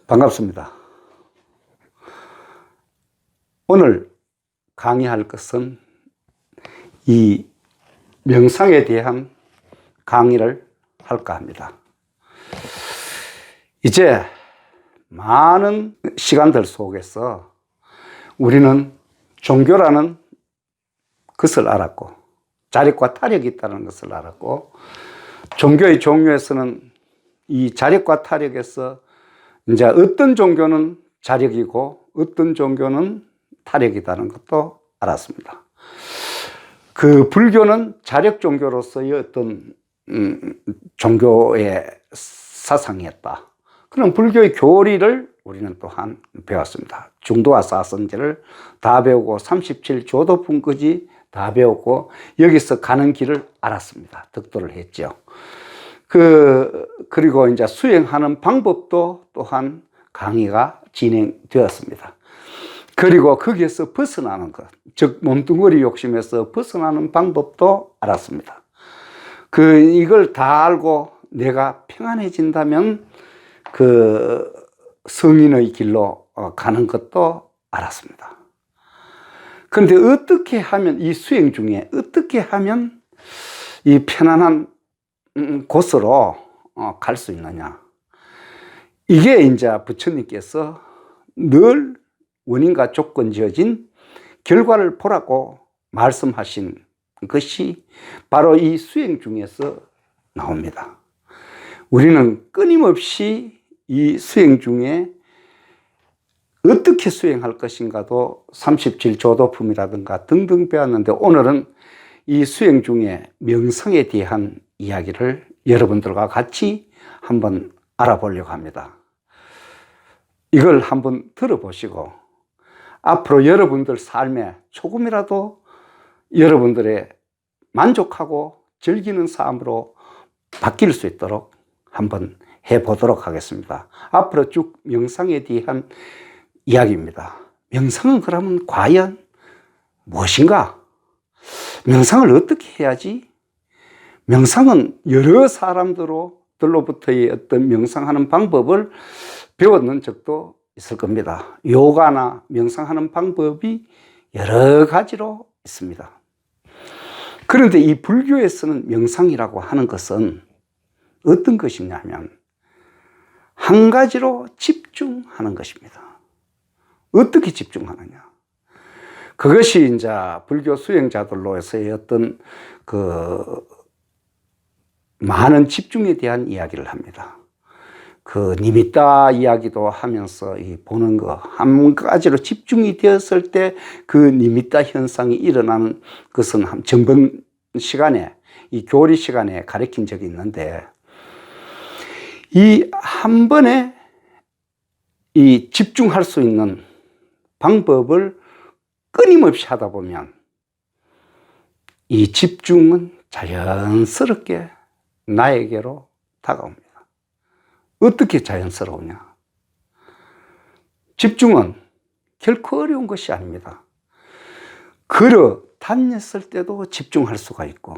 반갑습니다. 오늘 강의할 것은 이 명상에 대한 강의를 할까 합니다. 이제 많은 시간들 속에서 우리는 종교라는 것을 알았고, 자력과 타력이 있다는 것을 알았고, 종교의 종류에서는 이 자력과 타력에서 이제 어떤 종교는 자력이고 어떤 종교는 타력이라는 것도 알았습니다. 그 불교는 자력 종교로서의 어떤 종교의 사상이었다. 그런 불교의 교리를 우리는 또한 배웠습니다. 중도와 사선제를 다 배우고 37조도품까지 다 배웠고 여기서 가는 길을 알았습니다. 득도를 했죠. 그리고 이제 수행하는 방법도 또한 강의가 진행되었습니다. 그리고 거기에서 벗어나는 것, 즉 몸뚱어리 욕심에서 벗어나는 방법도 알았습니다. 이걸 다 알고 내가 평안해진다면 그 성인의 길로 가는 것도 알았습니다. 그런데 어떻게 하면 이 수행 중에 어떻게 하면 이 편안한 곳으로 갈 수 있느냐. 이게 이제 부처님께서 늘 원인과 조건 지어진 결과를 보라고 말씀하신 것이 바로 이 수행 중에서 나옵니다. 우리는 끊임없이 이 수행 중에 어떻게 수행할 것인가도 37조도품이라든가 등등 배웠는데 오늘은 이 수행 중에 명상에 대한 이야기를 여러분들과 같이 한번 알아보려고 합니다. 이걸 한번 들어보시고 앞으로 여러분들 삶에 조금이라도 여러분들의 만족하고 즐기는 삶으로 바뀔 수 있도록 한번 해보도록 하겠습니다. 앞으로 쭉 명상에 대한 이야기입니다. 명상은 그러면 과연 무엇인가? 명상을 어떻게 해야지? 명상은 여러 사람들로부터의 어떤 명상하는 방법을 배웠는 적도 있을 겁니다. 요가나 명상하는 방법이 여러 가지로 있습니다. 그런데 이 불교에서는 명상이라고 하는 것은 어떤 것이냐면 한 가지로 집중하는 것입니다. 어떻게 집중하느냐? 그것이 이제 불교 수행자들로서의 어떤 많은 집중에 대한 이야기를 합니다. 니미따 이야기도 하면서 보는 거, 한 가지로 집중이 되었을 때 그 니미따 현상이 일어나는 것은 전번 시간에, 이 교리 시간에 가르친 적이 있는데, 이 한 번에 이 집중할 수 있는 방법을 끊임없이 하다 보면 이 집중은 자연스럽게 나에게로 다가옵니다. 어떻게 자연스러우냐? 집중은 결코 어려운 것이 아닙니다. 걸어 다녔을 때도 집중할 수가 있고,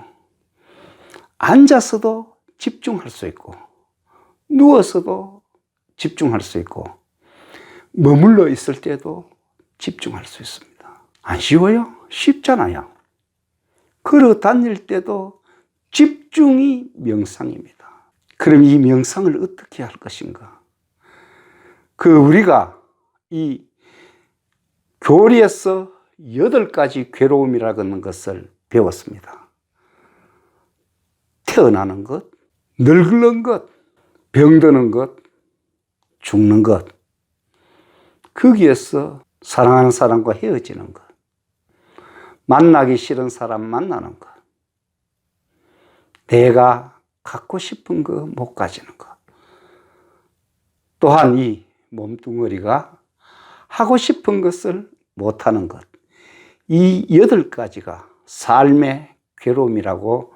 앉아서도 집중할 수 있고, 누워서도 집중할 수 있고, 머물러 있을 때도 집중할 수 있습니다. 안 쉬워요? 쉽잖아요. 걸어 다닐 때도 집중이 명상입니다. 그럼 이 명상을 어떻게 할 것인가? 우리가 이 교리에서 8가지 괴로움이라는 것을 배웠습니다. 태어나는 것, 늙는 것, 병드는 것, 죽는 것. 거기에서 사랑하는 사람과 헤어지는 것, 만나기 싫은 사람 만나는 것, 내가 갖고 싶은 거 못 가지는 것, 또한 이 몸뚱어리가 하고 싶은 것을 못하는 것, 이 8가지가 삶의 괴로움이라고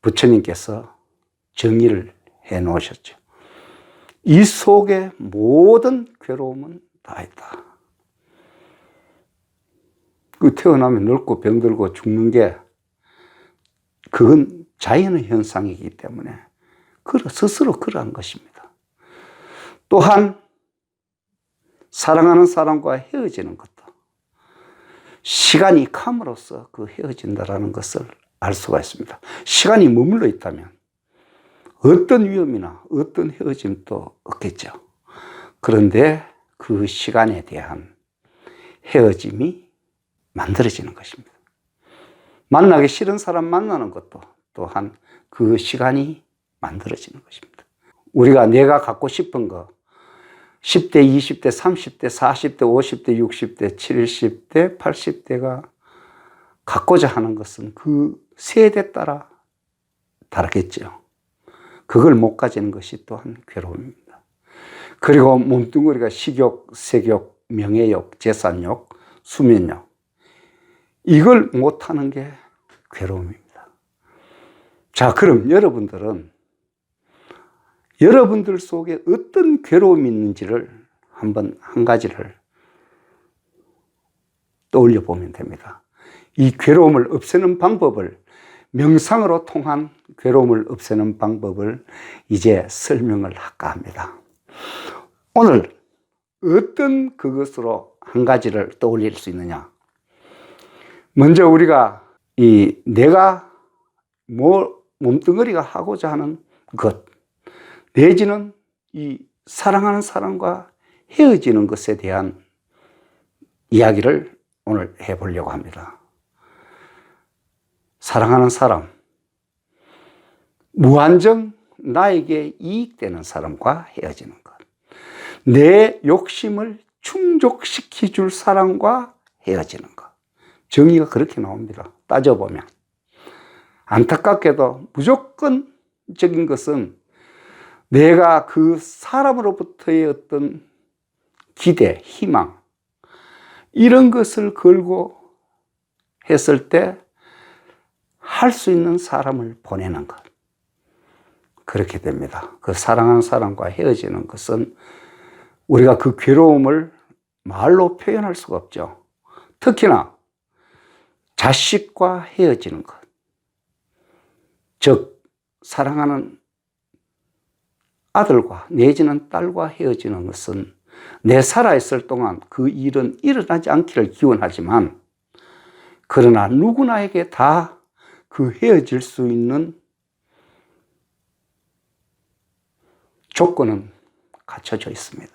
부처님께서 정의를 해 놓으셨죠. 이 속에 모든 괴로움은 다 있다. 태어나면 늙고 병들고 죽는 게 그건 자연의 현상이기 때문에 스스로 그러한 것입니다. 또한 사랑하는 사람과 헤어지는 것도 시간이 감으로써 그 헤어진다라는 것을 알 수가 있습니다. 시간이 머물러 있다면 어떤 위험이나 어떤 헤어짐도 없겠죠. 그런데 그 시간에 대한 헤어짐이 만들어지는 것입니다. 만나기 싫은 사람 만나는 것도 또한 그 시간이 만들어지는 것입니다. 우리가 내가 갖고 싶은 거 10대, 20대, 30대, 40대, 50대, 60대, 70대, 80대가 갖고자 하는 것은 그 세대 따라 다르겠죠. 그걸 못 가지는 것이 또한 괴로움입니다. 그리고 몸뚱어리가 식욕, 색욕, 명예욕, 재산욕, 수면욕, 이걸 못하는 게 괴로움입니다. 자, 그럼 여러분들은 여러분들 속에 어떤 괴로움이 있는지를 한번 한 가지를 떠올려 보면 됩니다. 이 괴로움을 없애는 방법을, 명상으로 통한 괴로움을 없애는 방법을 이제 설명을 할까 합니다. 오늘 어떤 그것으로 한 가지를 떠올릴 수 있느냐? 먼저 우리가 내가 몸뚱어리가 하고자 하는 것, 내지는 이 사랑하는 사람과 헤어지는 것에 대한 이야기를 오늘 해보려고 합니다. 사랑하는 사람, 무한정 나에게 이익되는 사람과 헤어지는 것, 내 욕심을 충족시켜 줄 사람과 헤어지는 것. 정의가 그렇게 나옵니다. 따져보면. 안타깝게도 무조건적인 것은 내가 그 사람으로부터의 어떤 기대, 희망, 이런 것을 걸고 했을 때 할 수 있는 사람을 보내는 것. 그렇게 됩니다. 그 사랑하는 사람과 헤어지는 것은 우리가 그 괴로움을 말로 표현할 수가 없죠. 특히나 자식과 헤어지는 것. 즉, 사랑하는 아들과 내지는 딸과 헤어지는 것은 내 살아있을 동안 그 일은 일어나지 않기를 기원하지만, 그러나 누구나에게 다 그 헤어질 수 있는 조건은 갖춰져 있습니다.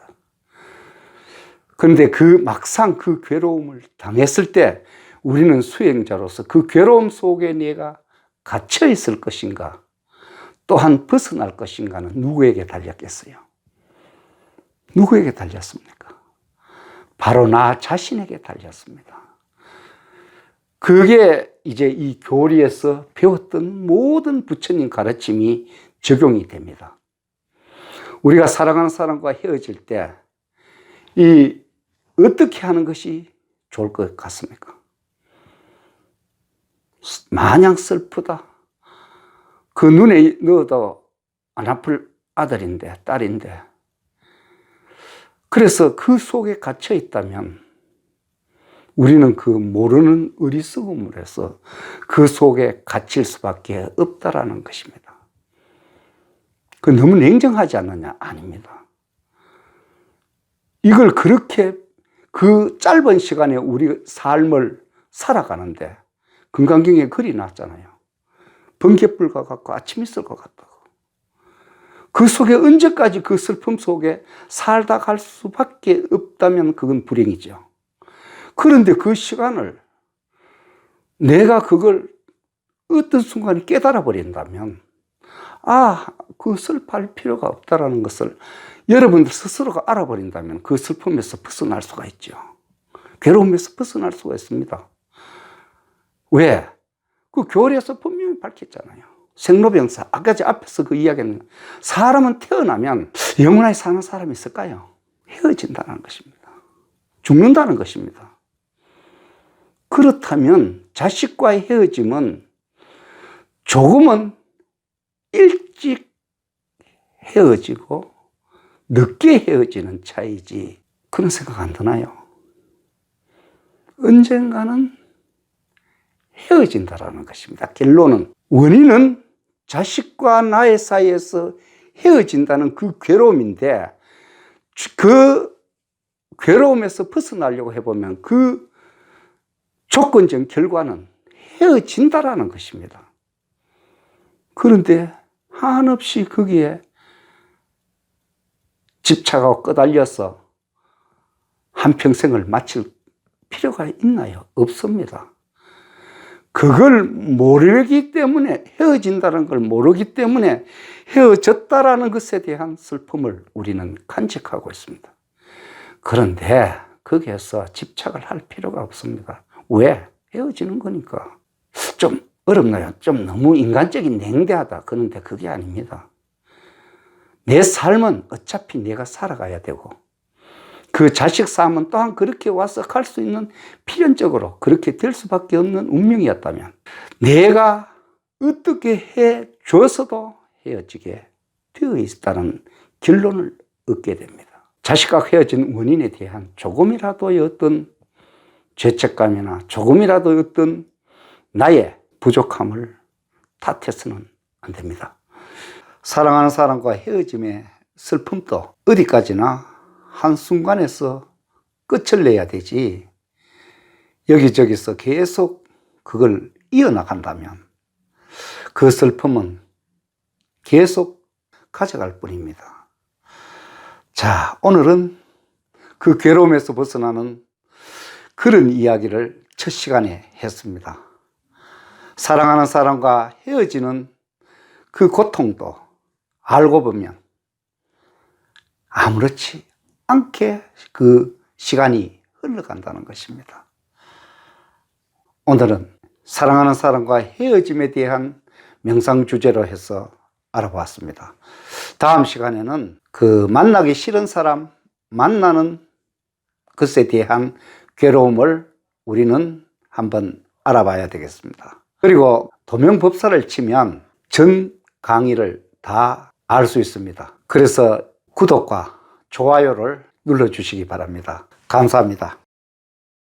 그런데 막상 그 괴로움을 당했을 때 우리는 수행자로서 그 괴로움 속에 내가 갇혀 있을 것인가, 또한 벗어날 것인가는 누구에게 달렸겠어요? 누구에게 달렸습니까? 바로 나 자신에게 달렸습니다. 그게 이제 이 교리에서 배웠던 모든 부처님 가르침이 적용이 됩니다. 우리가 사랑하는 사람과 헤어질 때 어떻게 하는 것이 좋을 것 같습니까? 마냥 슬프다. 그 눈에 넣어도 안 아플 아들인데, 딸인데. 그래서 그 속에 갇혀 있다면 우리는 그 모르는 어리석음을 해서 그 속에 갇힐 수밖에 없다라는 것입니다. 그 너무 냉정하지 않느냐? 아닙니다. 이걸 그렇게 그 짧은 시간에 우리 삶을 살아가는데 금강경에 글이 났잖아요. 번갯불과 같고 아침 있을 것 같다고. 그 속에 언제까지 그 슬픔 속에 살다 갈 수밖에 없다면 그건 불행이죠. 그런데 그 시간을 내가 그걸 어떤 순간에 깨달아 버린다면, 그 슬퍼할 필요가 없다라는 것을 여러분들 스스로가 알아버린다면 그 슬픔에서 벗어날 수가 있죠. 괴로움에서 벗어날 수가 있습니다. 왜? 그 교리에서 분명히 밝혔잖아요. 생로병사, 아까 앞에서 그 이야기는, 사람은 태어나면 영원히 사는 사람이 있을까요? 헤어진다는 것입니다. 죽는다는 것입니다. 그렇다면 자식과의 헤어짐은 조금은 일찍 헤어지고 늦게 헤어지는 차이지, 그런 생각 안 드나요? 언젠가는 헤어진다라는 것입니다. 결론은, 원인은 자식과 나의 사이에서 헤어진다는 그 괴로움인데, 그 괴로움에서 벗어나려고 해보면 그 조건적 결과는 헤어진다라는 것입니다. 그런데 한없이 거기에 집착하고 끄달려서 한평생을 마칠 필요가 있나요? 없습니다. 그걸 모르기 때문에, 헤어진다는 걸 모르기 때문에 헤어졌다라는 것에 대한 슬픔을 우리는 간직하고 있습니다. 그런데 거기에서 집착을 할 필요가 없습니다. 왜? 헤어지는 거니까. 좀 어렵나요? 좀 너무 인간적인 냉대하다. 그런데 그게 아닙니다. 내 삶은 어차피 내가 살아가야 되고, 그 자식 싸움은 또한 그렇게 와서 갈 수 있는, 필연적으로 그렇게 될 수밖에 없는 운명이었다면 내가 어떻게 해줘서도 헤어지게 되어 있다는 결론을 얻게 됩니다. 자식과 헤어진 원인에 대한 조금이라도의 어떤 죄책감이나 조금이라도 어떤 나의 부족함을 탓해서는 안 됩니다. 사랑하는 사람과 헤어짐의 슬픔도 어디까지나 한순간에서 끝을 내야 되지, 여기저기서 계속 그걸 이어나간다면 그 슬픔은 계속 가져갈 뿐입니다. 자, 오늘은 그 괴로움에서 벗어나는 그런 이야기를 첫 시간에 했습니다. 사랑하는 사람과 헤어지는 그 고통도 알고 보면 아무렇지 않게 그 시간이 흘러간다는 것입니다. 오늘은 사랑하는 사람과 헤어짐에 대한 명상 주제로 해서 알아보았습니다. 다음 시간에는 그 만나기 싫은 사람 만나는 것에 대한 괴로움을 우리는 한번 알아봐야 되겠습니다. 그리고 도명법사를 치면 전 강의를 다 알 수 있습니다. 그래서 구독과 좋아요를 눌러주시기 바랍니다. 감사합니다.